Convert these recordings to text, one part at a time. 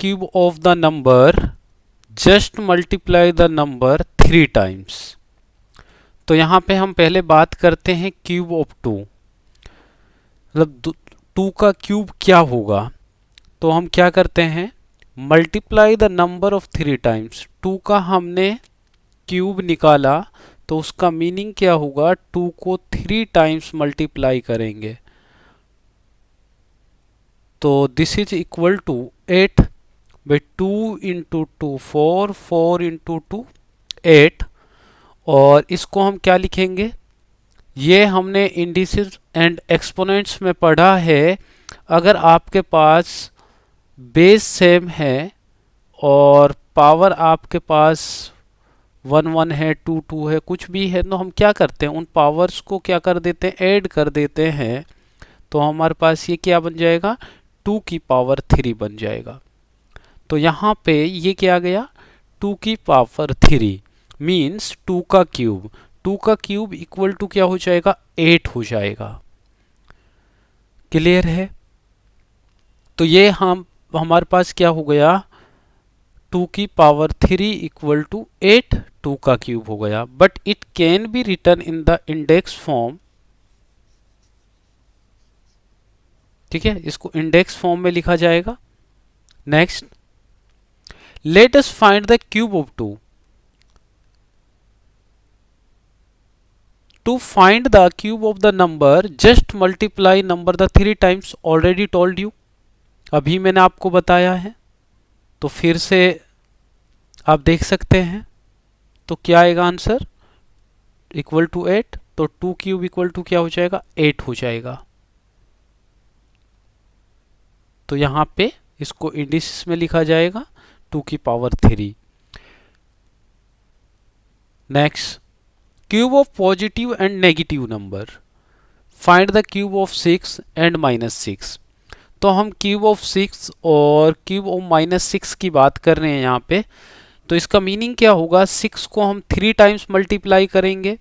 cube of the number, just multiply the number 3 times. तो यहाँ पे हम पहले बात करते हैं क्यूब ऑफ 2, मतलब 2 का क्यूब क्या होगा. तो हम क्या करते हैं, multiply the number of 3 times. 2 का हमने क्यूब निकाला तो उसका मीनिंग क्या होगा, 2 को 3 टाइम्स मल्टीप्लाई करेंगे. तो this is equal to 8 by 2 into 2 4, 4 into 2 8. और इसको हम क्या लिखेंगे, ये हमने इंडिसेस एंड एक्सपोनेंट्स में पढ़ा है. अगर आपके पास बेस सेम है और पावर आपके पास 1 1 है, 2 2 है, कुछ भी है, तो हम क्या करते हैं, उन पावर्स को क्या कर देते हैं, ऐड कर देते हैं. तो हमारे पास ये क्या बन जाएगा, 2 की पावर 3 बन जाएगा. तो यहाँ पे ये क्या आ गया, 2 की पावर 3 मीन्स 2 का क्यूब. 2 का क्यूब इक्वल टू क्या हो जाएगा, 8 हो जाएगा. क्लियर है. तो ये हमारे पास क्या हो गया, 2 की पावर 3 इक्वल टू 8, 2 का क्यूब हो गया. But it can be written in the index form. ठीक है, इसको इंडेक्स फॉर्म में लिखा जाएगा. Next, let us find the cube of 2. To find the cube of the number, just multiply number the 3 times. Already told you, अभी मैंने आपको बताया है, तो फिर से आप देख सकते हैं. तो क्या आएगा आंसर, इक्वल टू 8. तो 2 क्यूब इक्वल टू क्या हो जाएगा, 8 हो जाएगा. तो यहाँ पे इसको इंडिसेस में लिखा जाएगा 2 की power 3. Next, cube of positive and negative number. Find the cube of 6 and -6. तो हम क्यूब ऑफ 6 और क्यूब ऑफ -6 की बात कर रहे हैं यहाँ पे. तो इसका मीनिंग क्या होगा, 6 को हम 3 टाइम्स मल्टीप्लाई करेंगे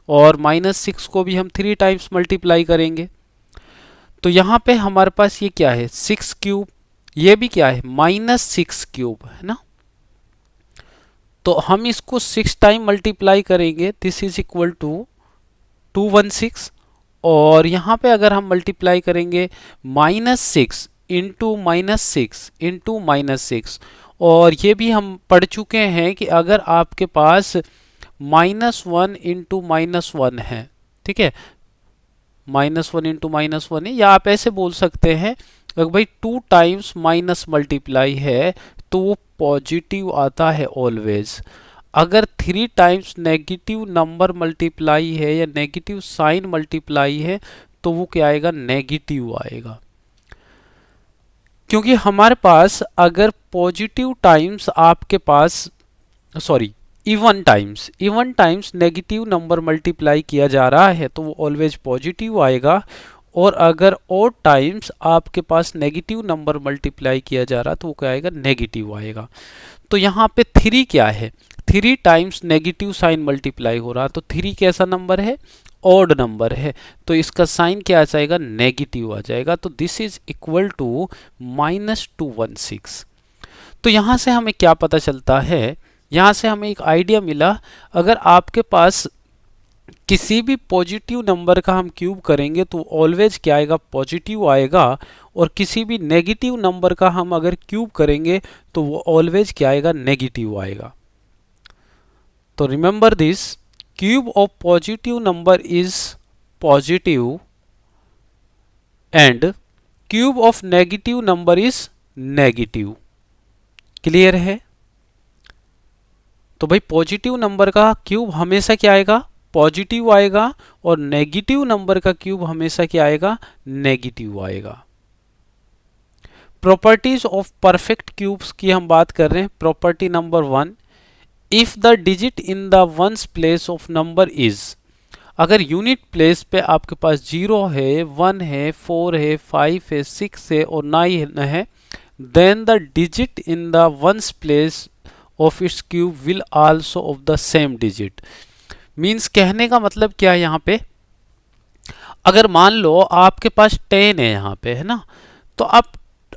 और -6 को भी हम 3 टाइम्स मल्टीप्लाई करेंगे. तो यहाँ पे हमारे पास ये क्या है, 6 क्यूब, ये भी क्या है, -6 क्यूब है ना. तो हम इसको 6 टाइम मल्टीप्लाई करेंगे, दिस इज इक्वल टू 216. और यहाँ पे अगर हम मल्टीप्लाई करेंगे -6 इंटू -6 इंटू -6, और ये भी हम पढ़ चुके हैं कि अगर आपके पास -1 इंटू -1 है, ठीक है, -1 इंटू -1 है, या आप ऐसे बोल सकते हैं अगर भाई 2 टाइम्स माइनस मल्टीप्लाई है तो वो पॉजिटिव आता है ऑलवेज. अगर 3 टाइम्स नेगेटिव नंबर मल्टीप्लाई है या नेगेटिव साइन मल्टीप्लाई है तो वो क्या आएगा, नेगेटिव आएगा. क्योंकि हमारे पास अगर पॉजिटिव टाइम्स आपके पास, sorry, even times negative number multiply किया जा रहा है तो वो ऑलवेज पॉजिटिव आएगा. और अगर ऑड टाइम्स आपके पास नेगेटिव नंबर मल्टीप्लाई किया जा रहा तो वो क्या आएगा, नेगेटिव आएगा. तो यहाँ पे 3 क्या है, 3 टाइम्स नेगेटिव साइन मल्टीप्लाई हो रहा, तो 3 कैसा नंबर है, ऑड नंबर है, तो इसका साइन क्या आ जाएगा, नेगेटिव आ जाएगा. तो दिस इज इक्वल टू -216. तो यहाँ से हमें क्या पता चलता है, यहाँ से हमें एक आइडिया मिला, अगर आपके पास किसी भी पॉजिटिव नंबर का हम क्यूब करेंगे तो ऑलवेज क्या आएगा, पॉजिटिव आएगा. और किसी भी नेगेटिव नंबर का हम अगर क्यूब करेंगे तो वो ऑलवेज क्या आएगा, नेगेटिव आएगा. तो remember this, cube of positive number is positive and cube of negative number is negative. Clear है. तो भाई पॉजिटिव नंबर का क्यूब हमेशा क्या आएगा, पॉजिटिव आएगा, और नेगेटिव नंबर का क्यूब हमेशा क्या आएगा, नेगेटिव आएगा. प्रॉपर्टीज ऑफ परफेक्ट क्यूब्स की हम बात कर रहे हैं. Property number 1, if the digit in the ones place of number is, अगर यूनिट प्लेस पे आपके पास 0 है, 1 है, 4 है, 5 है, 6 है और 9 है, then the digit in the ones place of its cube will also of the same digit. Means कहने का मतलब क्या है, यहाँ पे अगर मान लो आपके पास 10 है यहाँ पे, है ना, तो आप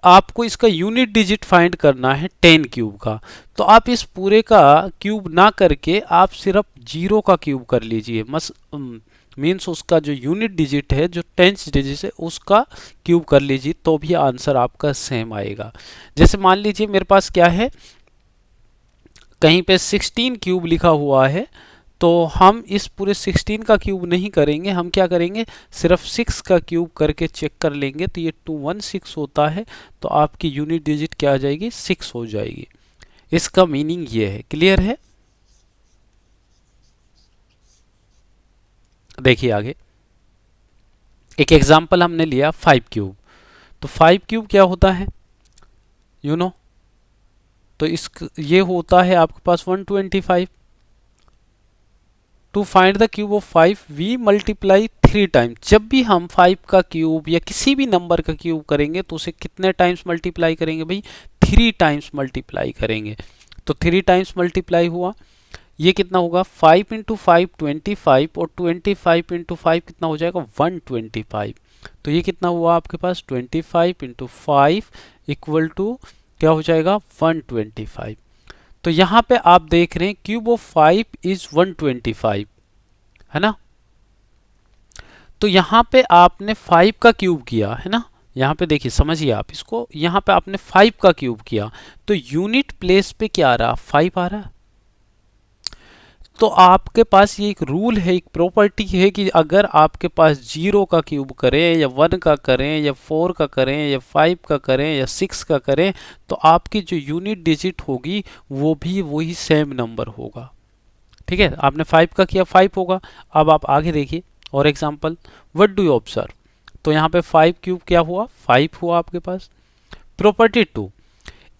आपको इसका यूनिट डिजिट फाइंड करना है 10 क्यूब का, तो आप इस पूरे का क्यूब ना करके आप सिर्फ 0 का क्यूब कर लीजिए। मीन्स उसका जो यूनिट डिजिट है, जो 10th डिजिट है, उसका क्यूब कर लीजिए, तो भी आंसर आपका सेम आएगा। जैसे मान लीजिए मेरे पास क्या है, कहीं पे 16 क्यूब लिखा हुआ है, तो हम इस पूरे 16 का क्यूब नहीं करेंगे, हम क्या करेंगे, सिर्फ 6 का क्यूब करके चेक कर लेंगे, तो ये 216 होता है, तो आपकी यूनिट डिजिट क्या आ जाएगी, 6 हो जाएगी। इसका मीनिंग ये है। क्लियर है? देखिए आगे एक एग्जांपल हमने लिया 5 क्यूब। तो 5 क्यूब क्या होता है, यू नो, तो इस ये होता है आपके पास 125। To find the cube of 5 we multiply 3 times. जब भी हम 5 का क्यूब या किसी भी नंबर का क्यूब करेंगे तो उसे कितने टाइम्स मल्टीप्लाई करेंगे भाई, 3 टाइम्स मल्टीप्लाई करेंगे। तो 3 टाइम्स मल्टीप्लाई हुआ, ये कितना होगा, 5 इंटू 5 25, और 25 इंटू 5 कितना हो जाएगा, 125। तो ये कितना हुआ आपके पास, 25 इंटू 5 इक्वल टू क्या हो जाएगा, 125। तो यहाँ पे आप देख रहे हैं क्यूब ऑफ 5 इज 125, है ना। तो यहाँ पे आपने 5 का क्यूब किया है ना, यहाँ पे देखिए समझिए आप इसको, यहाँ पे आपने 5 का क्यूब किया, तो यूनिट प्लेस पे क्या आ रहा, 5 आ रहा। तो आपके पास ये एक रूल है, एक प्रॉपर्टी है कि अगर आपके पास 0 का क्यूब करें या 1 का करें या 4 का करें या 5 का करें या 6 का करें, तो आपकी जो यूनिट डिजिट होगी वो भी वही सेम नंबर होगा। ठीक है, आपने 5 का किया 5 होगा। अब आप आगे देखिए और example, what do you observe. तो यहाँ पे 5 क्यूब क्या हुआ, 5 हुआ आपके पास। Property 2,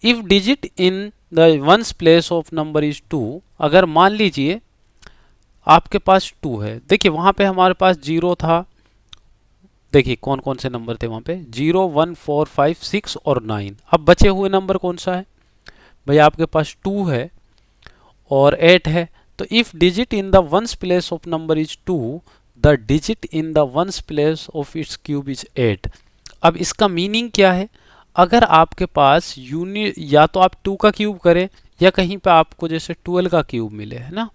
if digit in the ones place of number is 2, अगर मान लीजिए आपके पास 2 है, देखिए वहां पे हमारे पास 0 था, देखिए कौन कौन से नंबर थे वहां पे, 0 1 4 5 6 और 9। अब बचे हुए नंबर कौन सा है भाई, आपके पास 2 है और 8 है। तो if digit in the ones place of number is 2, the digit in the ones place of its cube is 8। अब इसका मीनिंग क्या है, अगर आपके पास यूनिट, या तो आप 2 का क्यूब करें या कहीं पे आपको जैसे 12 का क्यूब मिले, है ना,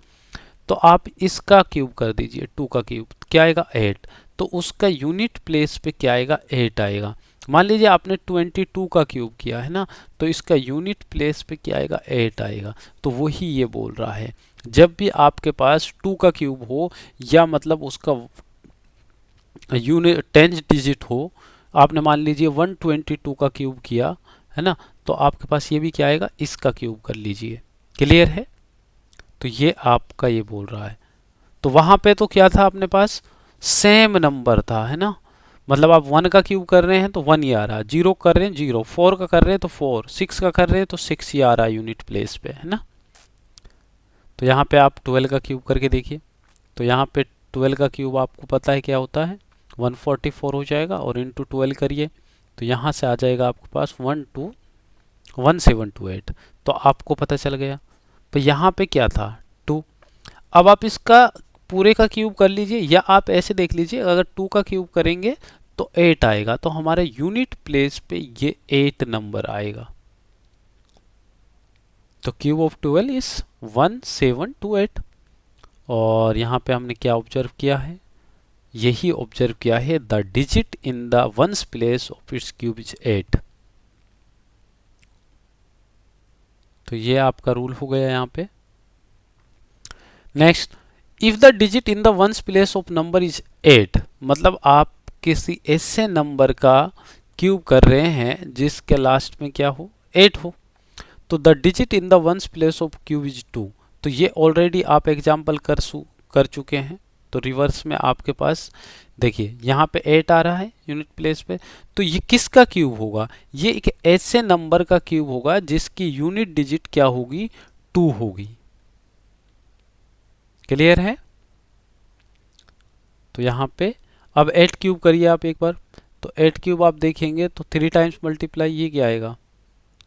तो आप इसका क्यूब कर दीजिए, 2 का क्यूब क्या आएगा, 8। तो उसका यूनिट प्लेस पे क्या आएगा, 8 आएगा। मान लीजिए आपने 22 का क्यूब किया है ना, तो इसका यूनिट प्लेस पे क्या आएगा, 8 आएगा। तो वही ये बोल रहा है, जब भी आपके पास 2 का क्यूब हो या मतलब उसका यूनिट 10th डिजिट हो, आपने मान लीजिए 122 का क्यूब किया है ना, तो आपके पास ये भी क्या आएगा, इसका क्यूब कर लीजिए। क्लियर है? तो ये आपका ये बोल रहा है। तो वहां पे तो क्या था अपने पास, सेम नंबर था, है ना, मतलब आप 1 का क्यूब कर रहे हैं तो 1 ही आ रहा है, 0 कर रहे हैं 0, 4 का कर रहे हैं तो 4, 6 का कर रहे हैं तो 6 ही आ रहा है यूनिट प्लेस पे, है ना। तो यहाँ पे आप 12 का क्यूब करके देखिए, तो यहाँ पे 12 का क्यूब आपको पता है क्या होता है, 144 हो जाएगा, और इंटू 12 करिए तो यहाँ से आ जाएगा आपके पास 1728। तो आपको पता चल गया। तो यहाँ पे क्या था, 2। अब आप इसका पूरे का क्यूब कर लीजिए, या आप ऐसे देख लीजिए, अगर 2 का क्यूब करेंगे तो 8 आएगा, तो हमारे यूनिट प्लेस पे ये 8 नंबर आएगा। तो क्यूब ऑफ 12 इज 1728। और यहाँ पे हमने क्या ऑब्जर्व किया है, यही ऑब्जर्व किया है, the digit in the ones place of its cube is 8। तो ये आपका रूल हो गया यहाँ पे। Next, if the digit in the ones place of number is 8, मतलब आप किसी ऐसे नंबर का क्यूब कर रहे हैं जिसके लास्ट में क्या हो, 8 हो, तो the digit in the ones place of cube is 2। तो ये ऑलरेडी आप एग्जाम्पल कर चुके हैं। तो रिवर्स में आपके पास देखिए यहाँ पे 8 आ रहा है यूनिट प्लेस पे, तो ये किसका क्यूब होगा, ये एक ऐसे नंबर का क्यूब होगा जिसकी यूनिट डिजिट क्या होगी, 2 होगी। क्लियर है? तो यहाँ पे अब 8 क्यूब करिए आप एक बार, तो 8 क्यूब आप देखेंगे तो 3 टाइम्स मल्टीप्लाई ये क्या आएगा।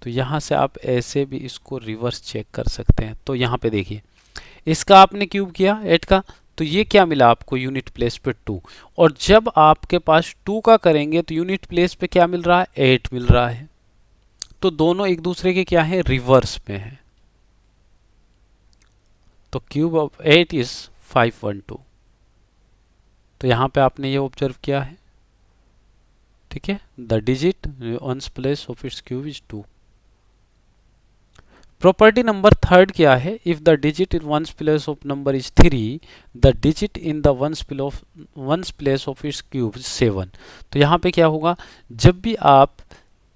तो यहाँ से आप ऐसे भी इसको रिवर्स चेक कर सकते हैं। तो यहाँ पे देखिए, इसका आपने क्यूब किया 8 का, तो ये क्या मिला आपको, यूनिट प्लेस पे 2। और जब आपके पास 2 का करेंगे तो यूनिट प्लेस पे क्या मिल रहा है, 8 मिल रहा है। तो दोनों एक दूसरे के क्या है, रिवर्स में है। तो क्यूब ऑफ 8 इज 512। तो यहां पे आपने ये ऑब्जर्व किया है, ठीक है। The digit once place of its cube is 2। Property number third क्या है, if the digit in once place of number is 3, the digit in the ones place of its cube is 7। तो यहाँ पे क्या होगा, जब भी आप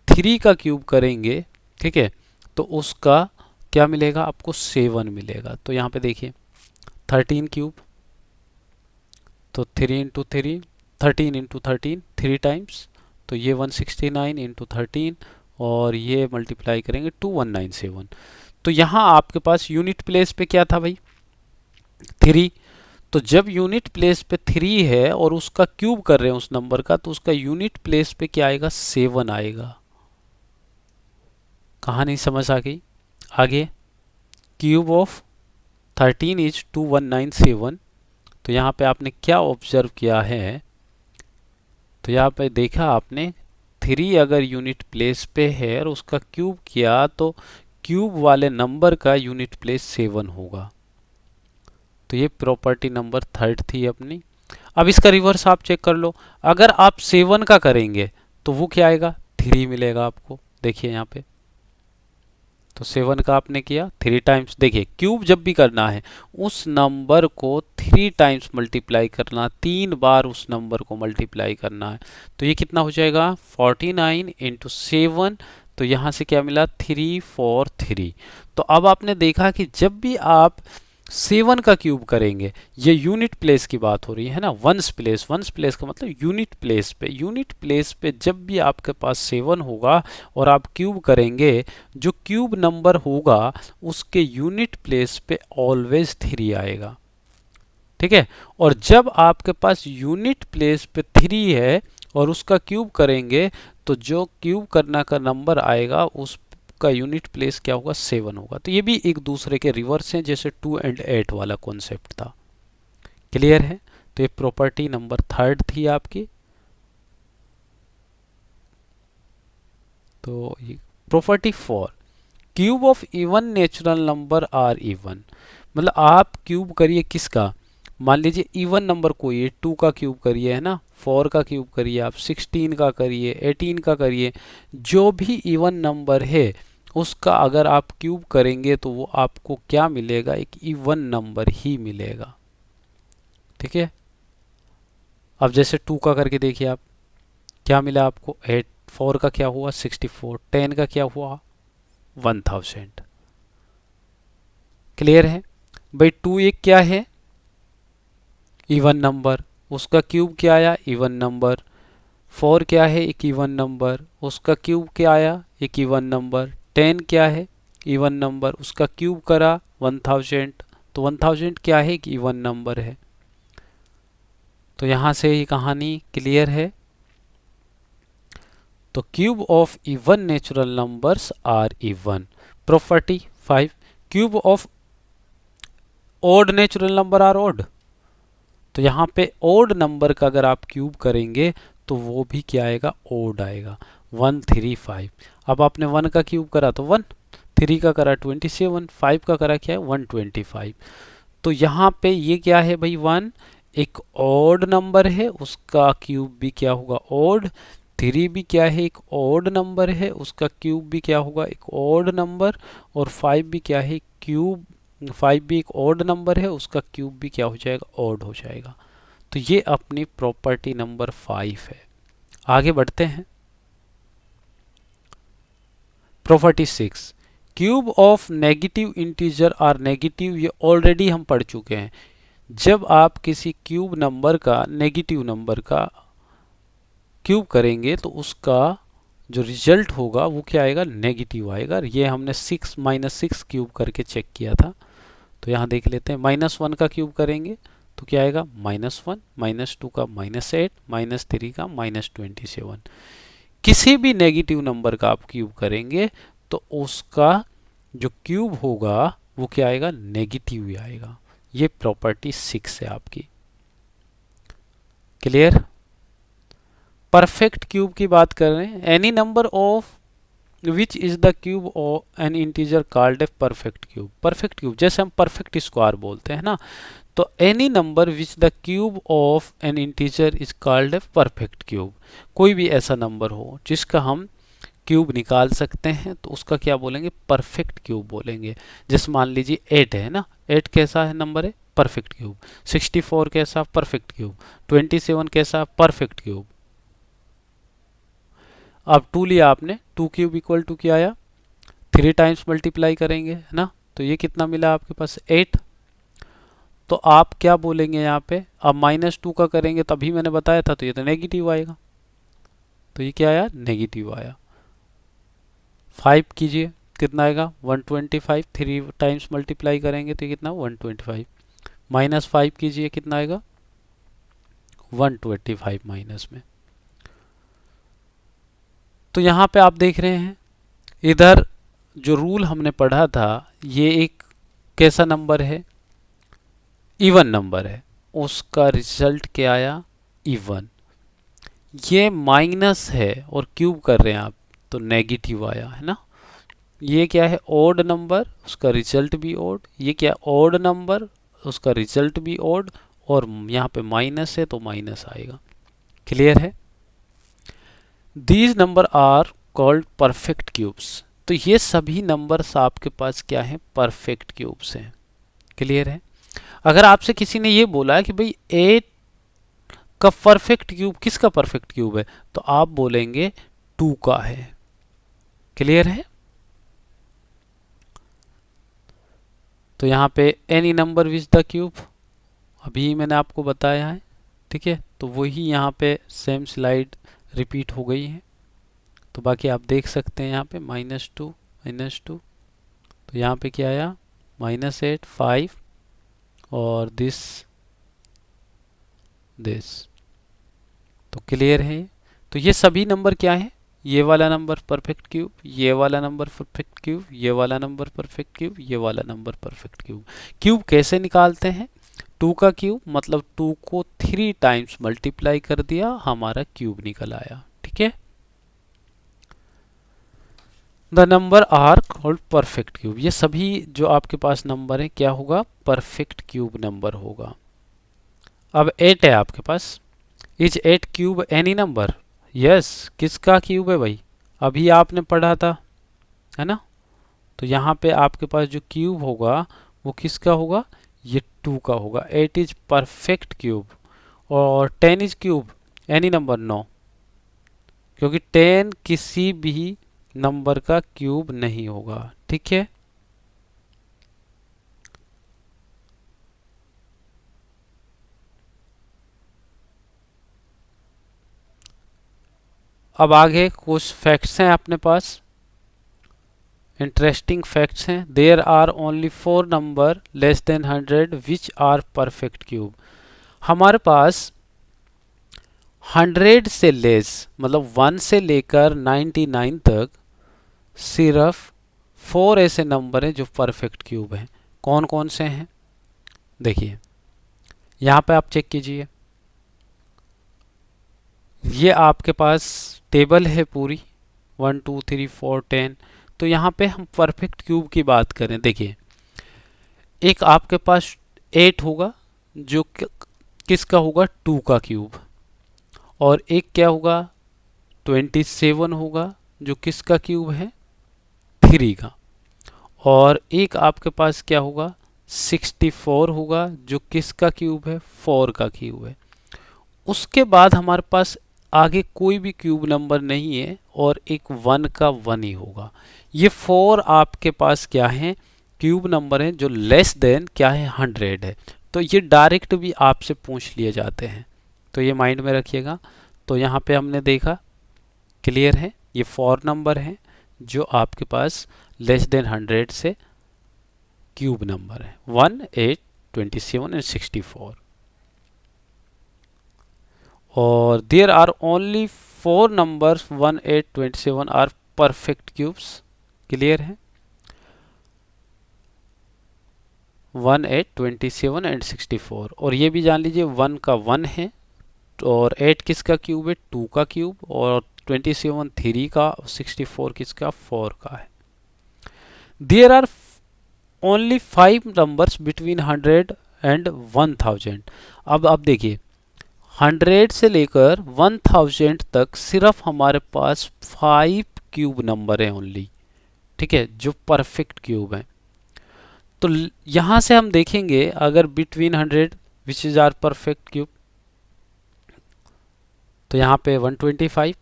3 का क्यूब करेंगे, ठीक है, तो उसका क्या मिलेगा आपको, 7 मिलेगा। तो यहाँ पे देखिए 13 क्यूब, तो 3 इंटू 3, 13 इंटू 13, 3 टाइम्स, तो ये 169 इंटू 13, और ये मल्टीप्लाई करेंगे 2197। तो यहाँ आपके पास यूनिट प्लेस पे क्या था भाई, 3। तो जब यूनिट प्लेस पे 3 है और उसका क्यूब कर रहे हैं उस नंबर का, तो उसका यूनिट प्लेस पे क्या आएगा, 7 आएगा। कहानी समझ आ गई। आगे क्यूब ऑफ 13 इज 2197। तो यहाँ पे आपने क्या ऑब्जर्व किया है, तो यहाँ पे देखा आपने 3 अगर यूनिट प्लेस पे है और उसका क्यूब किया, तो क्यूब वाले नंबर का यूनिट प्लेस 7 होगा। तो ये प्रॉपर्टी नंबर थर्ड थी अपनी। अब इसका रिवर्स आप चेक कर लो, अगर आप 7 का करेंगे तो वो क्या आएगा, 3 मिलेगा आपको। देखिए यहाँ पे, तो 7 का आपने किया 3 टाइम्स, देखिए क्यूब जब भी करना है उस नंबर को 3 टाइम्स मल्टीप्लाई करना, 3 बार उस नंबर को मल्टीप्लाई करना है। तो ये कितना हो जाएगा, 49 इंटू 7। तो यहाँ से क्या मिला, 343। तो अब आपने देखा कि जब भी आप 7 का क्यूब करेंगे, ये यूनिट प्लेस की बात हो रही है ना, वंस प्लेस, वंस प्लेस का मतलब यूनिट प्लेस पे, यूनिट प्लेस पे जब भी आपके पास 7 होगा और आप क्यूब करेंगे, जो क्यूब नंबर होगा उसके यूनिट प्लेस पे ऑलवेज 3 आएगा, ठीक है। और जब आपके पास यूनिट प्लेस पे 3 है और उसका क्यूब करेंगे, तो जो क्यूब करना का नंबर आएगा उस का यूनिट प्लेस क्या होगा, 7 होगा। तो ये भी एक दूसरे के रिवर्स हैं, जैसे 2 एंड 8 वाला कॉन्सेप्ट था। क्लियर है। तो ये प्रॉपर्टी नंबर थर्ड थी आपकी। तो property 4, cube of even natural number are even. मतलब आप क्यूब करिए किसका, मान लीजिए इवन नंबर कोई है, 2 का क्यूब करिए, है ना, 4 का क्यूब करिए, आप 16 का करिए, 18 का करिए, जो भी इवन नंबर है उसका अगर आप क्यूब करेंगे तो वो आपको क्या मिलेगा, एक इवन नंबर ही मिलेगा, ठीक है। अब जैसे 2 का करके देखिए आप, क्या मिला आपको 8, 4 का क्या हुआ 64, 10 का क्या हुआ 1000। क्लियर है भाई। 2 एक क्या है, इवन नंबर, उसका क्यूब क्या आया, इवन नंबर। 4 क्या है, एक इवन नंबर, उसका क्यूब क्या आया, एक इवन नंबर। 10 क्या है, इवन नंबर, उसका क्यूब करा 1000, तो 1000 क्या है, एक इवन नंबर है। तो यहां से ये कहानी क्लियर है। तो cube of even natural numbers are even. Property 5, cube of odd natural number are odd. तो यहाँ पे ऑड नंबर का अगर आप क्यूब करेंगे तो वो भी क्या आएगा, ऑड आएगा, 135। अब आपने 1 का क्यूब करा तो 1, 3 का करा 27, 5 का करा क्या है 125। तो यहाँ पे ये क्या है भाई, 1 एक ऑड नंबर है, उसका क्यूब भी क्या होगा, ऑड। 3 भी क्या है, एक ऑड नंबर है, उसका क्यूब भी क्या होगा, एक ऑड नंबर। और 5 भी क्या है, क्यूब, 5 भी एक ऑड नंबर है, उसका क्यूब भी क्या हो जाएगा, ऑड हो जाएगा। तो ये अपनी प्रॉपर्टी नंबर 5 है। आगे बढ़ते हैं। Property 6, cube of negative integer are negative. ये ऑलरेडी हम पढ़ चुके हैं। जब आप किसी क्यूब नंबर का, नेगेटिव नंबर का क्यूब करेंगे तो उसका जो रिजल्ट होगा वो क्या आएगा, नेगेटिव आएगा। ये हमने 6 -6 क्यूब करके चेक किया था। तो यहाँ देख लेते हैं, -1 का क्यूब करेंगे तो क्या आएगा, -1, -2 का -8, -3 का -27। किसी भी नेगेटिव नंबर का आप क्यूब करेंगे तो उसका जो क्यूब होगा वो क्या आएगा, नेगेटिव ही आएगा। ये प्रॉपर्टी 6 है आपकी। क्लियर। परफेक्ट क्यूब की बात कर रहे हैं, any number of which is the cube of N integer called a perfect cube. Perfect cube जैसे हम परफेक्ट स्क्वायर बोलते हैं ना, तो any number which the cube of N integer is called a perfect cube. कोई भी ऐसा number हो जिसका हम क्यूब निकाल सकते हैं तो उसका क्या बोलेंगे, परफेक्ट क्यूब बोलेंगे। जैसे मान लीजिए 8 है ना, 8 कैसा है नंबर है, परफेक्ट क्यूब। 64 कैसा, परफेक्ट क्यूब। 27 कैसा, परफेक्ट क्यूब। अब 2 लिया आपने, 2 क्यूब इक्वल टू क्या आया, 3 टाइम्स मल्टीप्लाई करेंगे है ना, तो ये कितना मिला आपके पास, 8। तो आप क्या बोलेंगे यहाँ पे, अब -2 का करेंगे तभी मैंने बताया था, तो ये तो नेगेटिव आएगा, तो ये क्या आया, नेगेटिव आया। 5 कीजिए, कितना आएगा, 125। 3 टाइम्स मल्टीप्लाई करेंगे तो ये कितना, 125। -5 कीजिए, कितना आएगा, 125 माइनस में। तो यहाँ पे आप देख रहे हैं, इधर जो रूल हमने पढ़ा था, ये एक कैसा नंबर है, इवन नंबर है, उसका रिजल्ट क्या आया, इवन। ये माइनस है और क्यूब कर रहे हैं आप, तो नेगेटिव आया है ना। ये क्या है, ओड नंबर, उसका रिजल्ट भी ओड। ये क्या, ओड नंबर, उसका रिजल्ट भी ओड, और यहाँ पे माइनस है तो माइनस आएगा। क्लियर है। These number are called perfect cubes. तो ये सभी नंबर्स आपके पास क्या है, परफेक्ट क्यूब्स हैं। क्लियर है। अगर आपसे किसी ने ये बोला कि भाई 8 का परफेक्ट क्यूब, किसका परफेक्ट क्यूब है, तो आप बोलेंगे 2 का है। क्लियर है। तो यहाँ पे any number which the cube, अभी मैंने आपको बताया है, ठीक है। तो वही यहाँ पे सेम स्लाइड रिपीट हो गई है। तो बाकी आप देख सकते हैं यहाँ पे -2 -2, तो यहाँ पे क्या आया, -8 5, और दिस। तो क्लियर है। तो ये सभी नंबर क्या है, ये वाला नंबर परफेक्ट क्यूब, ये वाला नंबर परफेक्ट क्यूब, ये वाला नंबर परफेक्ट क्यूब, ये वाला नंबर परफेक्ट क्यूब। क्यूब कैसे निकालते हैं, 2 का क्यूब मतलब 2 को 3 टाइम्स मल्टीप्लाई कर दिया, हमारा क्यूब निकल आया। ठीक है। The number are called perfect cube. ये सभी जो आपके पास नंबर है क्या होगा, परफेक्ट क्यूब नंबर होगा। अब 8 है आपके पास, is 8 cube any number, yes. किसका क्यूब है भाई, अभी आपने पढ़ा था, है ना। तो यहाँ पे आपके पास जो क्यूब होगा वो किसका होगा, ये 2 का होगा। 8 इज परफेक्ट क्यूब, और 10 is cube any number, no, क्योंकि 10 किसी भी नंबर का क्यूब नहीं होगा। ठीक है। अब आगे कुछ फैक्ट्स हैं अपने पास, इंटरेस्टिंग फैक्ट्स हैं। There are only 4 number less than 100 which are perfect cube. हमारे पास 100 से लेस मतलब 1 से लेकर 99 तक सिर्फ 4 ऐसे नंबर हैं जो परफेक्ट क्यूब हैं। कौन कौन से हैं, देखिए यहाँ पे आप चेक कीजिए, ये आपके पास टेबल है पूरी 1 2 3 4 10। तो यहाँ पे हम परफेक्ट क्यूब की बात करें, देखिए एक आपके पास 8 होगा जो किसका होगा, 2 का क्यूब, और एक क्या होगा 27 होगा जो किसका क्यूब है, 3 का, और एक आपके पास क्या होगा 64 होगा जो किसका क्यूब है, 4 का क्यूब है। उसके बाद हमारे पास आगे कोई भी क्यूब नंबर नहीं है, और एक 1 का 1 ही होगा। ये 4 आपके पास क्या है, क्यूब नंबर हैं जो लेस देन क्या है, 100 है। तो ये डायरेक्ट भी आपसे पूछ लिए जाते हैं, तो ये माइंड में रखिएगा। तो यहाँ पे हमने देखा, क्लियर है, ये 4 नंबर हैं जो आपके पास लेस देन 100 से क्यूब नंबर है, 1 8 27 एंड 64। और there are only 4 numbers 1 8 27 are perfect cubes. Clear है, 1 8 27 एंड 64। और ये भी जान लीजिए 1 का 1 है, और 8 किसका क्यूब है, 2 का क्यूब, और 27 3 का, 64 किसका, 4 का है। There are only 5 numbers between 100 and 1000। अब आप देखिए 100 से लेकर 1000 तक सिर्फ हमारे पास 5 क्यूब नंबर है ओनली, ठीक है, जो परफेक्ट क्यूब है। तो यहां से हम देखेंगे अगर between 100 which is are perfect cube, तो यहाँ पे 125,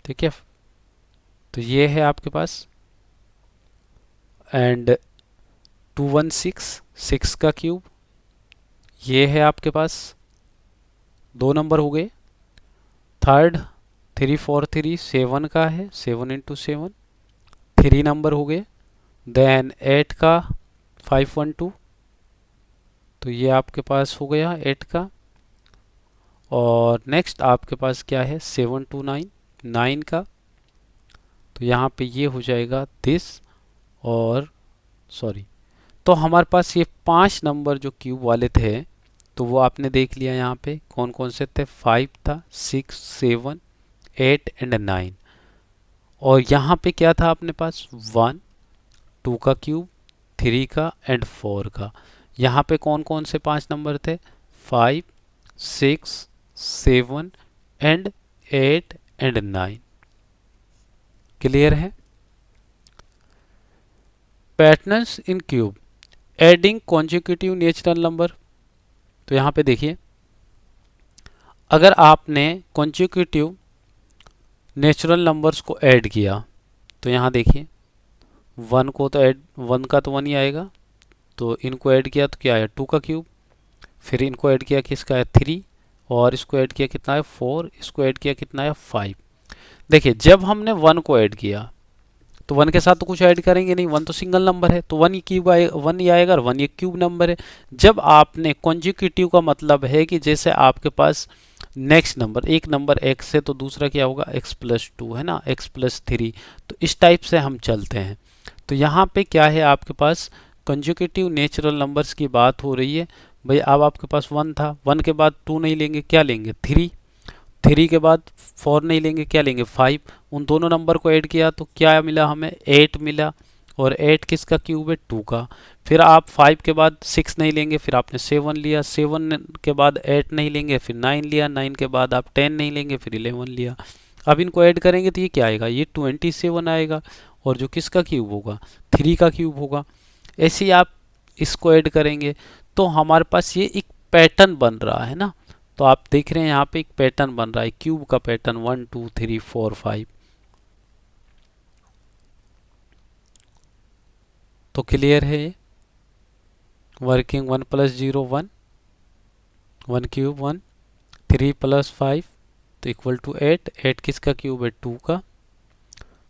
ठीक है, तो ये है आपके पास, एंड 216 6 का क्यूब, ये है आपके पास, 2 नंबर हो गए। थर्ड 343 7 का है, 7 इंटू 7, 3 नंबर हो गए। देन 8 का 512, तो ये आपके पास हो गया 8 का। और नेक्स्ट आपके पास क्या है, 729 9 का, तो यहाँ पे ये हो जाएगा दिस, और सॉरी, तो हमारे पास ये 5 नंबर जो क्यूब वाले थे, तो वो आपने देख लिया। यहाँ पे कौन कौन से थे, 5 था, 6 7 8 एंड 9। और यहाँ पे क्या था अपने पास, 1 2 का क्यूब, 3 का एंड 4 का। यहाँ पे कौन कौन से 5 नंबर थे, 5 6 7 एंड 8 एंड 9। क्लियर है। Patterns in cube, adding consecutive natural number. तो यहाँ पे देखिए अगर आपने कॉन्जिक्यूटिव नेचुरल नंबर्स को ऐड किया, तो यहाँ देखिए 1 को तो ऐड, 1 का तो 1 ही आएगा, तो इनको ऐड किया तो क्या आया, 2 का क्यूब, फिर इनको ऐड किया किसका है, 3, और इसको ऐड किया कितना है, 4, इसको ऐड किया कितना है, 5। देखिए जब हमने 1 को ऐड किया तो 1 के साथ तो कुछ ऐड करेंगे नहीं, 1 तो सिंगल नंबर है, तो 1 क्यूब आए, 1 ही आएगा, और 1 ये क्यूब नंबर है। जब आपने कॉन्जिक्यूटिव का मतलब है कि जैसे आपके पास नेक्स्ट नंबर, एक नंबर x है तो दूसरा क्या होगा, x प्लस 2 है ना, x प्लस 3, तो इस टाइप से हम चलते हैं। तो यहाँ पे क्या है आपके पास, कंजुकेटिव नेचुरल नंबर्स की बात हो रही है। भाई अब आपके पास 1 था, 1 के बाद 2 नहीं लेंगे, क्या लेंगे, 3, 3 के बाद 4 नहीं लेंगे, क्या लेंगे, 5। उन दोनों नंबर को ऐड किया तो क्या मिला हमें, 8 मिला, और 8 किसका क्यूब है, 2 का। फिर आप 5 के बाद 6 नहीं लेंगे, फिर आपने 7 लिया, 7 के बाद 8 नहीं लेंगे, फिर 9 लिया, 9 के बाद आप 10 नहीं लेंगे, फिर 11 लिया। अब इनको ऐड करेंगे तो ये क्या आएगा, ये 27 आएगा, और जो किसका क्यूब होगा, 3 का क्यूब होगा। ऐसे ही आप इसको ऐड करेंगे तो हमारे पास ये एक पैटर्न बन रहा है ना। तो आप देख रहे हैं यहाँ पे एक पैटर्न बन रहा है, क्यूब का पैटर्न, 1 2 3 4 5। तो क्लियर है ये वर्किंग। 1 प्लस 0 1, 1 क्यूब 1, 3 प्लस 5 तो इक्वल टू 8, 8 किसका क्यूब है, 2 का।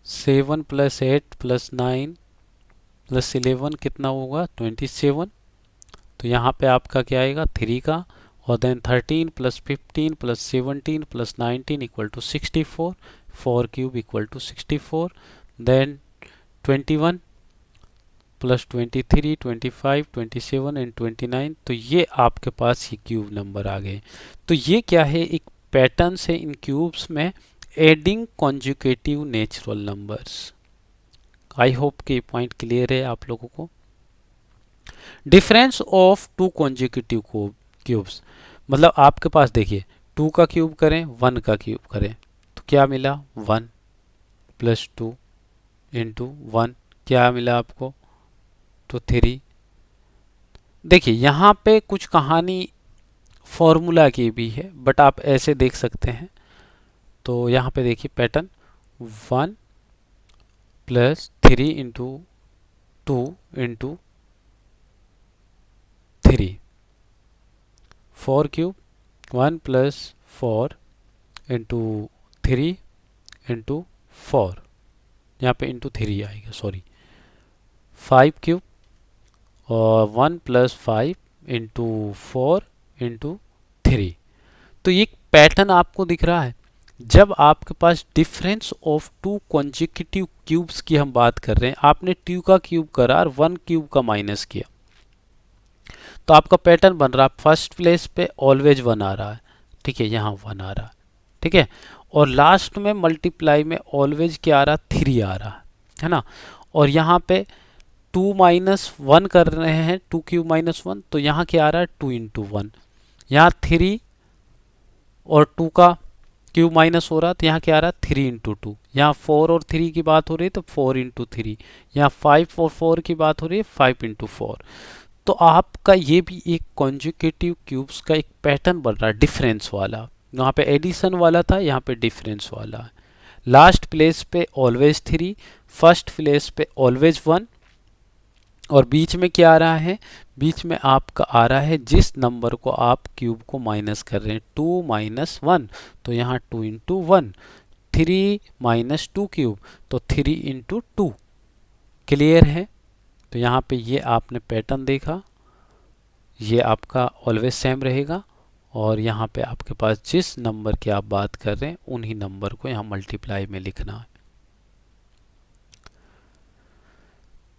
7 प्लस 8 प्लस 9 प्लस 11 कितना होगा, 27। तो यहाँ पे आपका क्या आएगा, 3 का, और then 13 plus 15 plus 17 plus 19 equal to 64, 4 cube equal to 64। Then 21 plus 23 25 27 and 29, तो ये आपके पास ये क्यूब नंबर आ गए। तो ये क्या है, एक पैटर्न है इन क्यूब्स में, adding conjugative natural numbers. I hope कि पॉइंट क्लियर है आप लोगों को। Difference of two consecutive cubes, मतलब आपके पास देखिए 2 का क्यूब करें, 1 का क्यूब करें, तो क्या मिला, 1 प्लस 2 इंटू 1, क्या मिला आपको, तो 3। देखिए यहाँ पे कुछ कहानी फॉर्मूला की भी है, बट आप ऐसे देख सकते हैं। तो यहाँ पे देखिए pattern, 1 plus 3 into 2 into 3, 4 cube, 1 plus 4 into 3 into 4, यहाँ पे इंटू 3 आएगा, सॉरी, 5 क्यूब, और 1 प्लस 5 इंटू 4 इंटू 3। तो ये पैटर्न आपको दिख रहा है। जब आपके पास difference of two consecutive cubes की हम बात कर रहे हैं, आपने 2 का क्यूब करा और 1 क्यूब का माइनस किया, तो आपका पैटर्न बन रहा है, फर्स्ट प्लेस पे ऑलवेज 1 आ रहा है, ठीक है, यहाँ 1 आ रहा है, ठीक है। और लास्ट में मल्टीप्लाई में ऑलवेज क्या आ रहा, 3 आ रहा है ना। और यहाँ पे 2 - 1 कर रहे हैं, 2³ - 1, तो यहाँ क्या आ रहा है 2 × 1। यहाँ 3 और 2 का क्यूब माइनस हो रहा, तो यहाँ क्या आ रहा है 3 × 2। यहाँ 4 और 3 की बात हो रही है तो 4 × 3। यहाँ 5 और 4 की बात हो रही है 5 × 4। तो आपका ये भी एक कॉन्जुगेटिव क्यूब्स का एक पैटर्न बन रहा है डिफरेंस वाला। वहाँ पे एडिशन वाला था, यहाँ पे डिफरेंस वाला है। लास्ट प्लेस पे ऑलवेज 3, फर्स्ट प्लेस पे ऑलवेज 1, और बीच में क्या आ रहा है, बीच में आपका आ रहा है जिस नंबर को आप क्यूब को माइनस कर रहे हैं 2 - 1, तो यहाँ 2 × 1, 3 - 2 क्यूब, तो 3 × 2। क्लियर है। तो यहाँ पे ये आपने पैटर्न देखा, ये आपका ऑलवेज सेम रहेगा, और यहाँ पे आपके पास जिस नंबर की आप बात कर रहे हैं उन्हीं नंबर को यहाँ मल्टीप्लाई में लिखना है।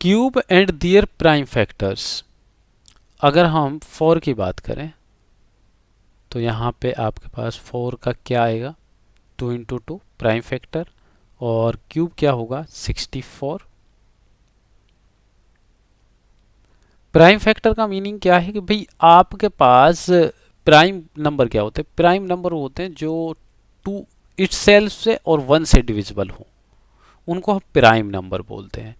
Cube and their prime factors, अगर हम 4 की बात करें तो यहाँ पे आपके पास 4 का क्या आएगा 2 × 2 प्राइम फैक्टर, और क्यूब क्या होगा 64। प्राइम फैक्टर का मीनिंग क्या है कि भाई आपके पास प्राइम नंबर क्या होते हैं, प्राइम नंबर होते हैं जो 2 इटसेल्फ से और 1 से डिविजिबल हो, उनको हम प्राइम नंबर बोलते हैं।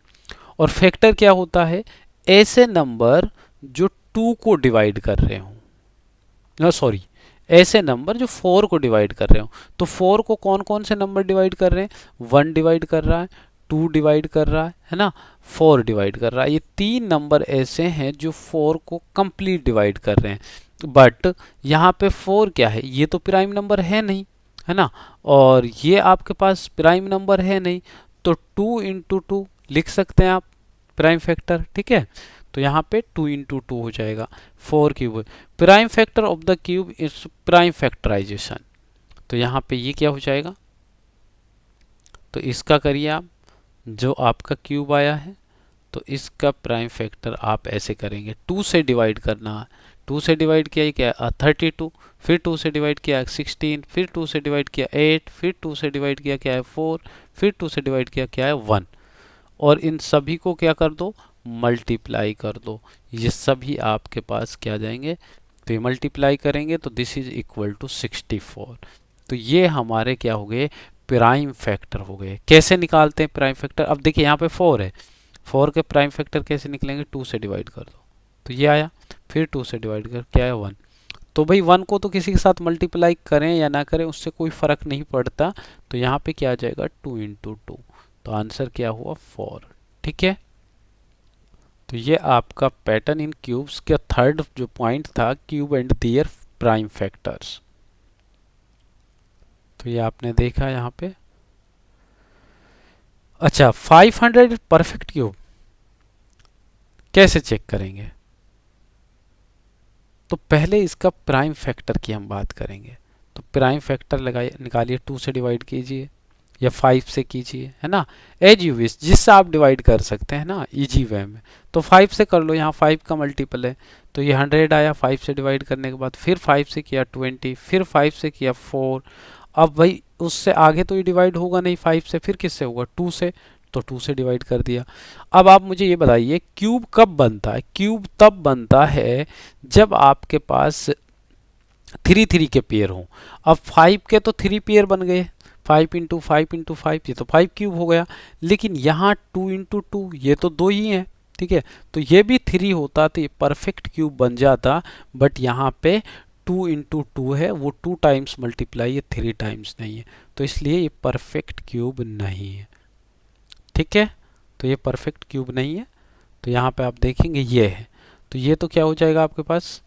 और फैक्टर क्या होता है, ऐसे नंबर जो 2 को डिवाइड कर रहे हो, सॉरी ऐसे नंबर जो 4 को डिवाइड कर रहे हो। तो 4 को कौन कौन से नंबर डिवाइड कर रहे हैं, 1 डिवाइड कर रहा है, 2 डिवाइड कर रहा है ना, 4 डिवाइड कर रहा है। ये 3 नंबर ऐसे हैं जो 4 को कंप्लीट डिवाइड कर रहे हैं। बट यहाँ पे 4 क्या है, ये तो प्राइम नंबर है नहीं, है ना, और ये आपके पास प्राइम नंबर है नहीं, तो 2 × 2 लिख सकते हैं आप प्राइम फैक्टर, ठीक है। तो यहाँ पे 2 × 2 हो जाएगा, 4 cube. Prime factor of the cube is prime factorisation, तो यहाँ पे ये क्या हो जाएगा, तो इसका करिए आप, जो आपका क्यूब आया है तो इसका प्राइम फैक्टर आप ऐसे करेंगे, 2 से डिवाइड करना है, 2 से डिवाइड किया क्या है 32, फिर 2 से डिवाइड किया 16, फिर 2 से डिवाइड किया 8, फिर 2 से डिवाइड किया क्या है 4, फिर 2 से डिवाइड किया क्या है 1, और इन सभी को क्या कर दो मल्टीप्लाई कर दो। ये सभी आपके पास क्या जाएंगे, तो मल्टीप्लाई करेंगे तो दिस इज इक्वल टू 64। तो ये हमारे क्या हो गए, प्राइम फैक्टर हो गए। कैसे निकालते हैं प्राइम फैक्टर, अब देखिए यहाँ पे 4 है, 4 के प्राइम फैक्टर कैसे निकलेंगे, 2 से डिवाइड कर दो तो ये आया, फिर 2 से डिवाइड कर क्या है 1। तो भाई 1 को तो किसी के साथ मल्टीप्लाई करें या ना करें उससे कोई फर्क नहीं पड़ता, तो यहाँ पे क्या आ जाएगा 2 × 2, तो आंसर क्या हुआ 4, ठीक है। तो ये आपका पैटर्न इन क्यूब्स का थर्ड जो पॉइंट था, cube and their prime factors. तो ये आपने देखा यहाँ पे। अच्छा 500 परफेक्ट क्यूब कैसे चेक करेंगे, तो पहले इसका प्राइम फैक्टर की हम बात करेंगे। तो प्राइम फैक्टर लगाइए, निकालिए, 2 से डिवाइड कीजिए या 5 से कीजिए, है ना, एज यू विश, जिससे आप डिवाइड कर सकते हैं ना इजी वे में। तो 5 से कर लो, यहाँ 5 का मल्टीपल है, तो ये 100 आया 5 से डिवाइड करने के बाद, फिर 5 से किया 20, फिर 5 से किया 4। अब भाई उससे आगे तो ये डिवाइड होगा नहीं 5 से, फिर किससे होगा 2 से, तो 2 से डिवाइड कर दिया। अब आप मुझे ये बताइए क्यूब कब बनता है, क्यूब तब बनता है जब आपके पास 3 3 के पेयर हों। अब 5 के तो 3 पेयर बन गए, 5 × 5 × 5, ये तो 5 क्यूब हो गया। लेकिन यहाँ 2 × 2 ये तो 2 ही हैं, ठीक है, तो ये भी 3 होता तो ये परफेक्ट क्यूब बन जाता। बट यहाँ पे 2 × 2 है, वो 2 टाइम्स मल्टीप्लाई है, 3 टाइम्स नहीं है, तो इसलिए ये परफेक्ट क्यूब नहीं है, ठीक है। तो ये परफेक्ट क्यूब नहीं है, तो यहाँ पे आप देखेंगे ये है, तो ये तो क्या हो जाएगा आपके पास,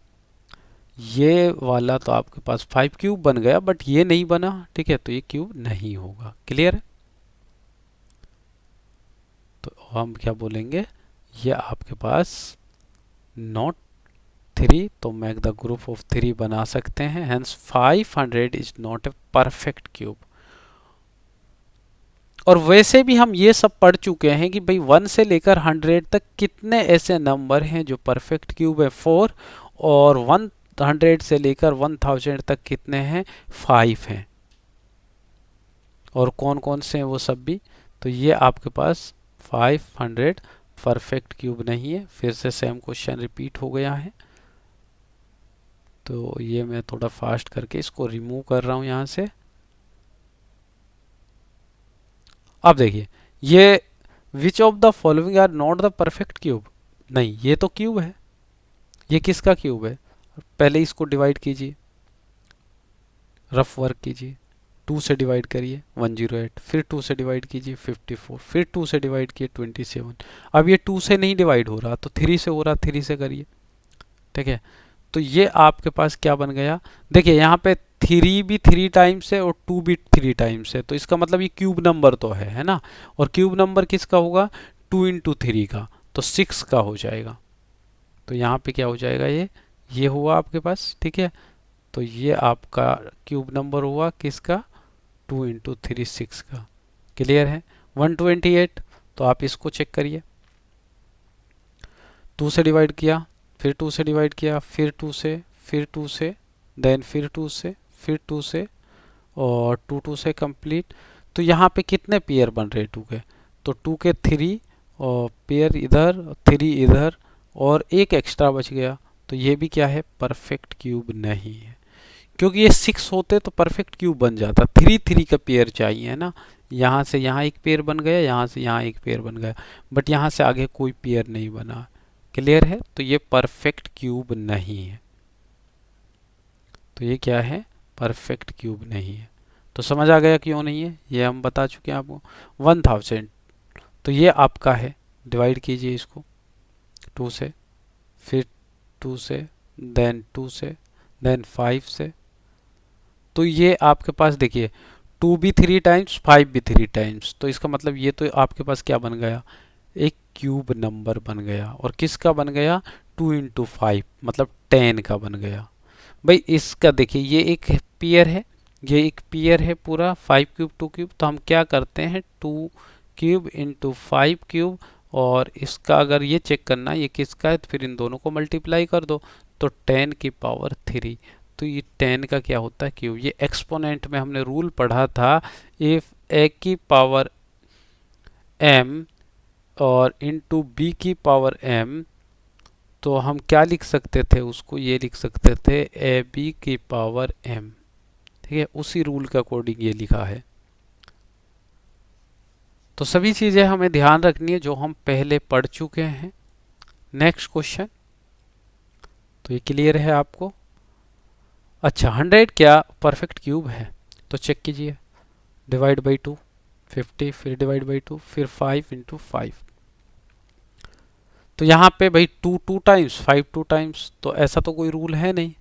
ये वाला तो आपके पास 5 क्यूब बन गया, बट ये नहीं बना, ठीक है, तो ये क्यूब नहीं होगा। क्लियर है। तो हम क्या बोलेंगे, ये आपके पास नॉट 3, तो मेक द ग्रुप ऑफ 3 बना सकते हैं, hence 500 is not a perfect cube. और वैसे भी हम ये सब पढ़ चुके हैं कि भाई 1 से लेकर 100 तक कितने ऐसे नंबर हैं जो परफेक्ट क्यूब है 4, और 100 से लेकर 1000 तक कितने हैं 5 हैं। और कौन कौन से हैं वो सब भी। तो ये आपके पास 500 परफेक्ट क्यूब नहीं है। फिर से सेम क्वेश्चन रिपीट हो गया है। तो ये मैं थोड़ा फास्ट करके इसको रिमूव कर रहा हूँ यहाँ से। अब देखिए, ये which of the following are not the perfect cube, नहीं ये तो क्यूब है। ये किसका क्यूब है? पहले इसको डिवाइड कीजिए, रफ वर्क कीजिए। 2 से डिवाइड करिए 108, फिर 2 से डिवाइड कीजिए 54, फिर 2 से डिवाइड किए 27। अब ये 2 से नहीं डिवाइड हो रहा तो 3 से हो रहा, 3 से करिए। ठीक है, तो ये आपके पास क्या बन गया? देखिए यहाँ पे 3 भी 3 टाइम्स है और 2 भी 3 टाइम्स है, तो इसका मतलब ये क्यूब नंबर तो है ना। और क्यूब नंबर किसका होगा? 2 इंटू 3 का, तो 6 का हो जाएगा। तो यहाँ पे क्या हो जाएगा? ये हुआ आपके पास। ठीक है, तो ये आपका क्यूब नंबर हुआ किसका? 2 इंटू 3 6 का। क्लियर है? 128। तो आप इसको चेक करिए, 2 से डिवाइड किया, फिर 2 से डिवाइड किया, फिर 2 से, फिर 2 से, देन फिर 2 से, फिर 2 से, और 2 से कंप्लीट। तो यहाँ पे कितने पेयर बन रहे 2 के? तो 2 के 3 और पेयर इधर, 3 इधर, और एक एक्स्ट्रा बच गया। तो ये भी क्या है? परफेक्ट क्यूब नहीं है, क्योंकि ये 6 होते तो परफेक्ट क्यूब बन जाता। 3 3 का पेयर चाहिए है ना। यहाँ से यहाँ एक पेयर बन गया, यहाँ से यहाँ एक पेयर बन गया, बट यहाँ से आगे कोई पेयर नहीं बना। क्लियर है? तो ये परफेक्ट क्यूब नहीं है। तो ये क्या है? परफेक्ट क्यूब नहीं है। तो समझ आ गया क्यों नहीं है, ये हम बता चुके हैं आपको। 1000, तो ये आपका है। डिवाइड कीजिए इसको 2 से, फिर 2 से, देन 2 से, देन 5 से। तो ये आपके पास देखिए 2 भी 3 टाइम्स, 5 भी 3 टाइम्स, तो इसका मतलब ये तो आपके पास क्या बन गया? एक क्यूब नंबर बन गया। और किसका बन गया? 2 इंटू 5 मतलब 10 का बन गया। भाई इसका देखिए, ये एक पेयर है, ये एक पेयर है पूरा 5 क्यूब 2 क्यूब। तो हम क्या करते हैं? 2 क्यूब इंटू 5 क्यूब, और इसका अगर ये चेक करना ये किसका है तो फिर इन दोनों को मल्टीप्लाई कर दो, तो 10 की पावर 3। तो ये 10 का क्या होता है? क्यूब। ये एक्सपोनेंट में हमने रूल पढ़ा था, इफ ए की पावर m और इंटू बी की पावर m, तो हम क्या लिख सकते थे उसको? ये लिख सकते थे ए बी की पावर m। ठीक है, उसी रूल के अकॉर्डिंग ये लिखा है। तो सभी चीजें हमें ध्यान रखनी है जो हम पहले पढ़ चुके हैं। Next question. तो ये क्लियर है आपको? अच्छा, 100 क्या परफेक्ट क्यूब है? तो चेक कीजिए, डिवाइड बाई 2 50, फिर डिवाइड बाई 2, फिर 5 इंटू 5। तो यहाँ पे भाई 2 2 टाइम्स, 5 2 टाइम्स, तो ऐसा तो कोई रूल है नहीं।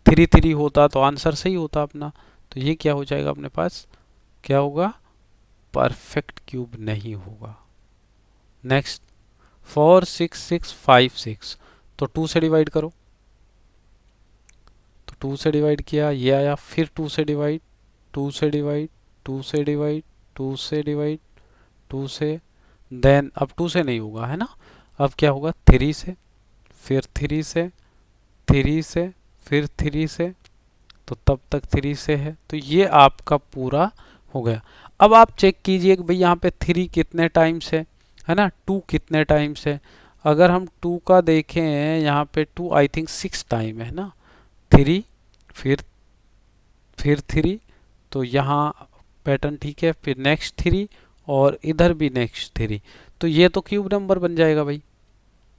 3 3 होता तो आंसर सही होता अपना। तो ये क्या हो जाएगा अपने पास? क्या होगा? परफेक्ट क्यूब नहीं होगा। नेक्स्ट, 4 6 6 5 6, तो 2 से डिवाइड करो। तो 2 से डिवाइड किया, ये आया, फिर 2 से डिवाइड, 2 से डिवाइड, 2 से डिवाइड, 2 से डिवाइड, 2 से, देन अब 2 से नहीं होगा है ना। अब क्या होगा? 3 से, फिर 3 से, 3 से, फिर 3 से, तो तब तक 3 से है। तो ये आपका पूरा हो गया। अब आप चेक कीजिए कि भाई यहाँ पे 3 कितने टाइम्स है ना, 2 कितने टाइम्स है। अगर हम 2 का देखें, यहाँ पे 2 आई थिंक 6 टाइम है ना। 3, फिर 3, तो यहाँ पैटर्न ठीक है, फिर नेक्स्ट 3, और इधर भी नेक्स्ट 3। तो ये तो क्यूब नंबर बन जाएगा भाई।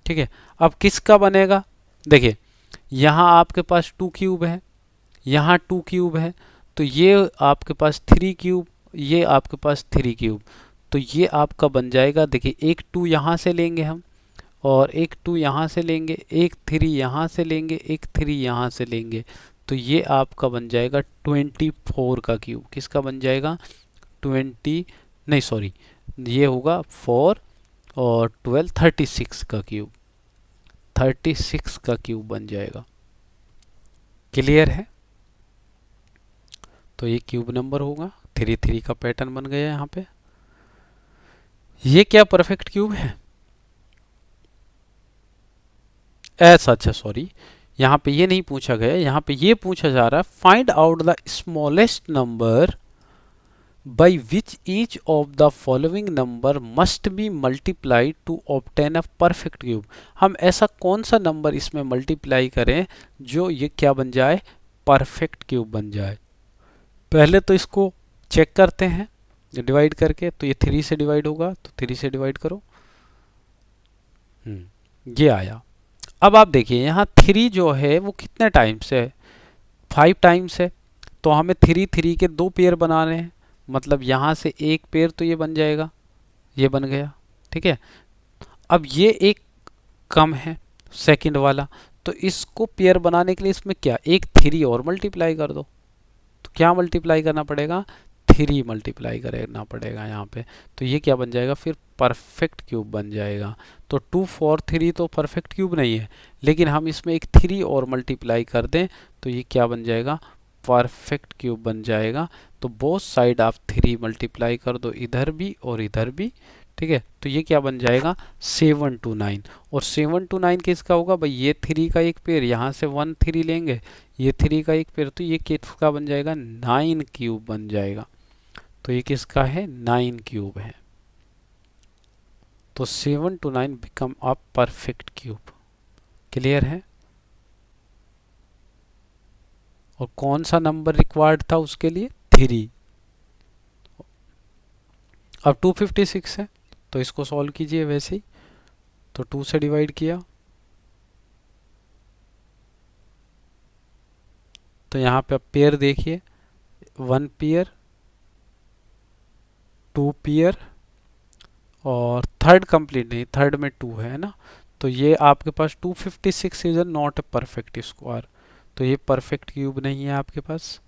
ठीक है, अब किसका बनेगा? देखिए यहाँ आपके पास 2 क्यूब है, यहाँ 2 क्यूब है, तो ये आपके पास 3 क्यूब, ये आपके पास 3 क्यूब। तो ये आपका बन जाएगा, देखिए एक 2 यहाँ से लेंगे हम, और एक 2 यहाँ से लेंगे, एक 3 यहाँ से लेंगे, एक 3 यहाँ से लेंगे। तो ये आपका बन जाएगा 24 का क्यूब। किसका बन जाएगा? 20, नहीं सॉरी, ये होगा 4 और 12 36 का क्यूब। 36 का क्यूब बन जाएगा। क्लियर है? तो ये क्यूब नंबर होगा। 3 3 का पैटर्न बन गया यहाँ पे। ये क्या परफेक्ट क्यूब है? ऐसा, अच्छा सॉरी, यहाँ पे ये नहीं पूछा गया, यहाँ पे ये पूछा जा रहा है find out the smallest number by which each of the following number must be multiply two obtain a perfect cube. हम ऐसा कौन सा नंबर इसमें मल्टीप्लाई करें जो ये क्या बन जाए, परफेक्ट क्यूब बन जाए। पहले तो इसको चेक करते हैं डिवाइड करके, तो ये 3 से डिवाइड होगा, तो 3 से डिवाइड करो, ये आया। अब आप देखिए यहाँ 3 जो है वो कितने टाइम्स है, 5 टाइम्स है, तो हमें 3 3 के 2 पेयर बनाने हैं, मतलब यहाँ से एक पेयर तो ये बन जाएगा, ये बन गया, ठीक है। अब ये एक कम है सेकंड वाला, तो इसको पेयर बनाने के लिए इसमें क्या, एक 3 और मल्टीप्लाई कर दो, तो क्या मल्टीप्लाई करना पड़ेगा, 3 मल्टीप्लाई करना पड़ेगा यहाँ पे, तो ये क्या बन जाएगा फिर, परफेक्ट क्यूब बन जाएगा। तो 2 4 3 तो परफेक्ट क्यूब नहीं है, लेकिन हम इसमें एक 3 और मल्टीप्लाई कर दें तो ये क्या बन जाएगा, परफेक्ट क्यूब बन जाएगा। तो बोथ साइड आप 3 मल्टीप्लाई कर दो, इधर भी और इधर भी, ठीक है। तो ये क्या बन जाएगा 7 to 9, और 7 to 9 किसका होगा भाई, ये 3 का एक पेयर, यहाँ से 1 3 लेंगे, ये 3 का एक पेयर, तो ये किसका बन जाएगा, 9 क्यूब बन जाएगा। तो ये किसका है, 9 क्यूब है। तो 7 to 9 become a perfect cube. Clear है। और कौन सा नंबर रिक्वायर्ड था उसके लिए, 3। अब 256 है, तो इसको सॉल्व कीजिए वैसे ही, तो 2 से डिवाइड किया, तो यहाँ पे आप पेयर देखिए, 1 पेयर, 2 पेयर, और थर्ड कंप्लीट नहीं, थर्ड में 2 है ना, तो ये आपके पास 256 is not a perfect square, तो ये परफेक्ट क्यूब नहीं है आपके पास।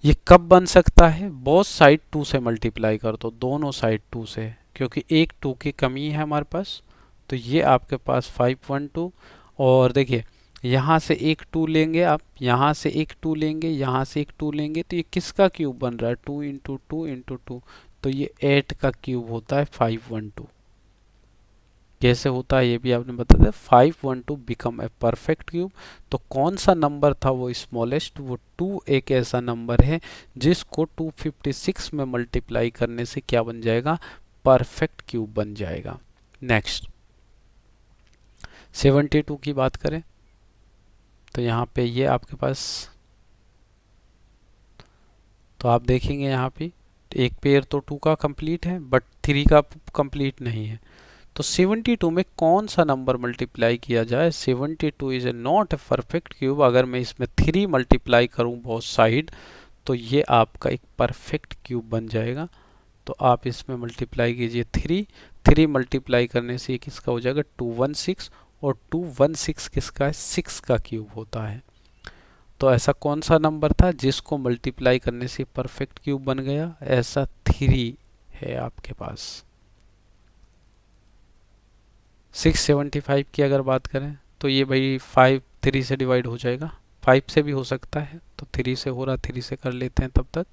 ये कब बन सकता है, बोथ साइड 2 से मल्टीप्लाई कर दो, दोनों साइड 2 से, क्योंकि एक 2 की कमी है हमारे पास, तो ये आपके पास 512। और देखिए यहाँ से एक 2 लेंगे आप, यहाँ से एक 2 लेंगे, यहाँ से एक 2 लेंगे, तो ये किसका क्यूब बन रहा है, 2 इंटू 2 इंटू 2, तो ये 8 का क्यूब होता है 512। कैसे होता है ये भी आपने बता दिया, 512 बिकम ए परफेक्ट क्यूब। तो कौन सा नंबर था वो स्मॉलेस्ट, वो 2 एक ऐसा नंबर है जिसको 256 में मल्टीप्लाई करने से क्या बन जाएगा, परफेक्ट क्यूब बन जाएगा। नेक्स्ट 72 की बात करें, तो यहाँ पे ये आपके पास, तो आप देखेंगे यहाँ पे एक पेयर तो 2 का कंप्लीट है बट 3 का कंप्लीट नहीं है। तो 72 में कौन सा नंबर मल्टीप्लाई किया जाए, 72 is a not a perfect cube. अगर मैं इसमें 3 मल्टीप्लाई करूं बोथ साइड, तो ये आपका एक परफेक्ट क्यूब बन जाएगा। तो आप इसमें मल्टीप्लाई कीजिए 3, 3 मल्टीप्लाई करने से ये किसका हो जाएगा, 216, और 216 किसका है, 6 का क्यूब होता है। तो ऐसा कौन सा नंबर था जिसको मल्टीप्लाई करने से परफेक्ट क्यूब बन गया, ऐसा 3 है आपके पास। 675 की अगर बात करें, तो ये भाई 5 3 से डिवाइड हो जाएगा, 5 से भी हो सकता है, तो 3 से हो रहा, 3 से कर लेते हैं तब तक,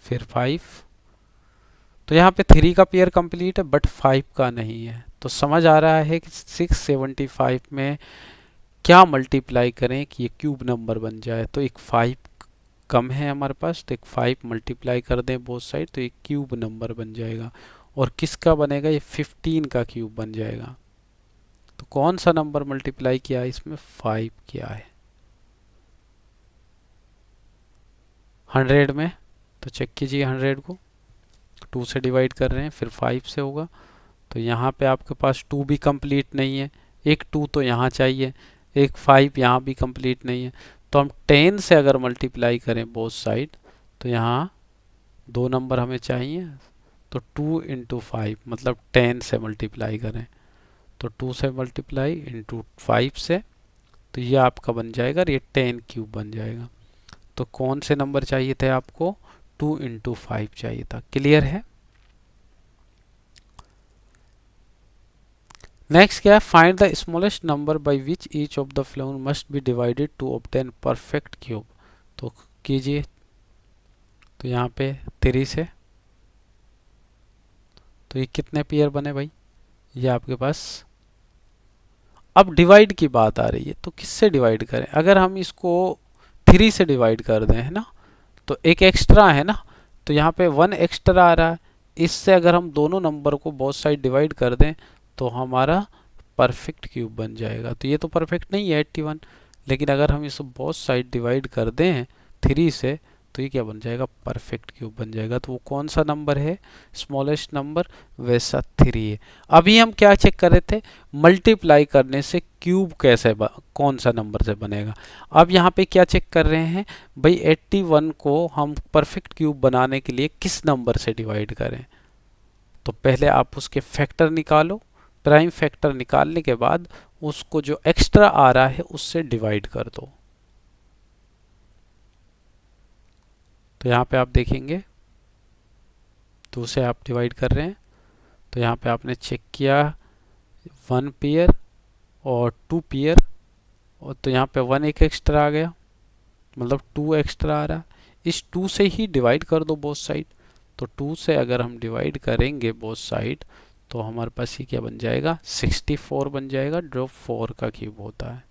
फिर 5, तो यहाँ पे 3 का पेयर कंप्लीट है बट 5 का नहीं है। तो समझ आ रहा है कि 675 में क्या मल्टीप्लाई करें कि ये क्यूब नंबर बन जाए। तो एक 5 कम है हमारे पास, तो एक 5 मल्टीप्लाई कर दें बोथ साइड, तो एक क्यूब नंबर बन जाएगा। और किसका बनेगा, ये 15 का क्यूब बन जाएगा। तो कौन सा नंबर मल्टीप्लाई किया है इसमें, 5 किया है 100 में, तो चेक कीजिए 100 को 2 से डिवाइड कर रहे हैं, फिर 5 से होगा। तो यहाँ पे आपके पास 2 भी कंप्लीट नहीं है, एक 2 तो यहाँ चाहिए, एक 5 यहाँ भी कंप्लीट नहीं है। तो हम 10 से अगर मल्टीप्लाई करें बोथ साइड, तो यहाँ 2 नंबर हमें चाहिए, तो 2 इंटू 5 मतलब 10 से मल्टीप्लाई करें, तो 2 से मल्टीप्लाई इंटू 5 से, तो ये आपका बन जाएगा, ये 10 क्यूब बन जाएगा। तो कौन से नंबर चाहिए थे आपको, 2 इंटू 5 चाहिए था। क्लियर है। नेक्स्ट क्या है, find the smallest number by which each of the following must be divided to obtain perfect cube. तो कीजिए, तो यहाँ पे 3 से, तो ये कितने पेयर बने भाई, ये आपके पास। अब डिवाइड की बात आ रही है, तो किससे डिवाइड करें, अगर हम इसको 3 से डिवाइड कर दें, है ना, तो एक एक्स्ट्रा है ना, तो यहाँ पे 1 एक्स्ट्रा आ रहा है, इससे अगर हम दोनों नंबर को बोथ साइड डिवाइड कर दें तो हमारा परफेक्ट क्यूब बन जाएगा। तो ये तो परफेक्ट नहीं है 81, लेकिन अगर हम इसे बोथ साइड डिवाइड कर दें 3 से तो ये क्या बन जाएगा, परफेक्ट क्यूब बन जाएगा। तो वो कौन सा नंबर है, स्मॉलेस्ट नंबर, वैसा 3 है। अभी हम क्या चेक कर रहे थे, मल्टीप्लाई करने से क्यूब कैसे कौन सा नंबर से बनेगा। अब यहाँ पे क्या चेक कर रहे हैं भाई, 81 को हम परफेक्ट क्यूब बनाने के लिए किस नंबर से डिवाइड करें। तो पहले आप उसके फैक्टर निकालो, प्राइम फैक्टर निकालने के बाद उसको जो एक्स्ट्रा आ रहा है उससे डिवाइड कर दो। तो यहाँ पे आप देखेंगे 2 से आप डिवाइड कर रहे हैं, तो यहाँ पे आपने चेक किया 1 पेयर और 2 पेयर, और तो यहाँ पे 1 एक एक्स्ट्रा आ गया, मतलब 2 एक्स्ट्रा आ रहा है। इस 2 से ही डिवाइड कर दो बोथ साइड। तो 2 से अगर हम डिवाइड करेंगे बोथ साइड तो हमारे पास ये क्या बन जाएगा, 64 बन जाएगा, जो 4 का क्यूब होता है।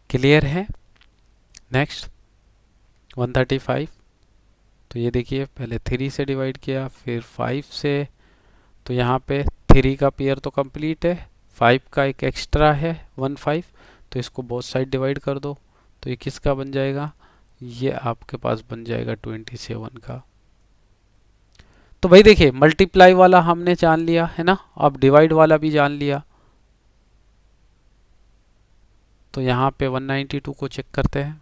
क्लियर है। नेक्स्ट 135। तो ये देखिए पहले 3 से डिवाइड किया, फिर 5 से, तो यहाँ पे 3 का पेयर तो कंप्लीट है, 5 का एक एक्स्ट्रा है 15, तो इसको बोथ साइड डिवाइड कर दो। तो ये किसका बन जाएगा, ये आपके पास बन जाएगा 27 का। तो भाई देखिए मल्टीप्लाई वाला हमने जान लिया है ना, अब डिवाइड वाला भी जान लिया। तो यहाँ पे 192 को चेक करते हैं।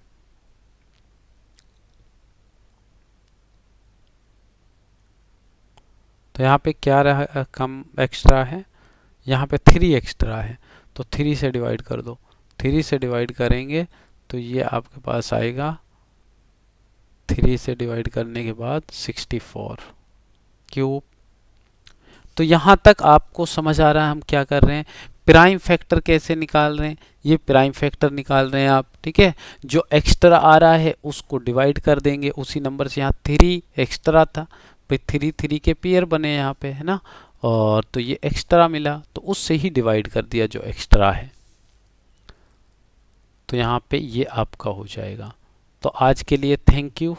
तो यहाँ पे क्या रहा, कम एक्स्ट्रा है, यहाँ पे 3 एक्स्ट्रा है, तो 3 से डिवाइड कर दो। 3 से डिवाइड करेंगे तो ये आपके पास आएगा, 3 से डिवाइड करने के बाद 64 क्यूब। तो यहाँ तक आपको समझ आ रहा है हम क्या कर रहे हैं, प्राइम फैक्टर कैसे निकाल रहे हैं। ये प्राइम फैक्टर निकाल रहे हैं आप, ठीक है। जो एक्स्ट्रा आ रहा है उसको डिवाइड कर देंगे उसी नंबर से। यहाँ 3 एक्स्ट्रा था भाई, 3 के पेयर बने यहाँ पे, है ना, और तो ये एक्स्ट्रा मिला तो उससे ही डिवाइड कर दिया जो एक्स्ट्रा है। तो यहाँ पे ये आपका हो जाएगा। तो आज के लिए थैंक यू।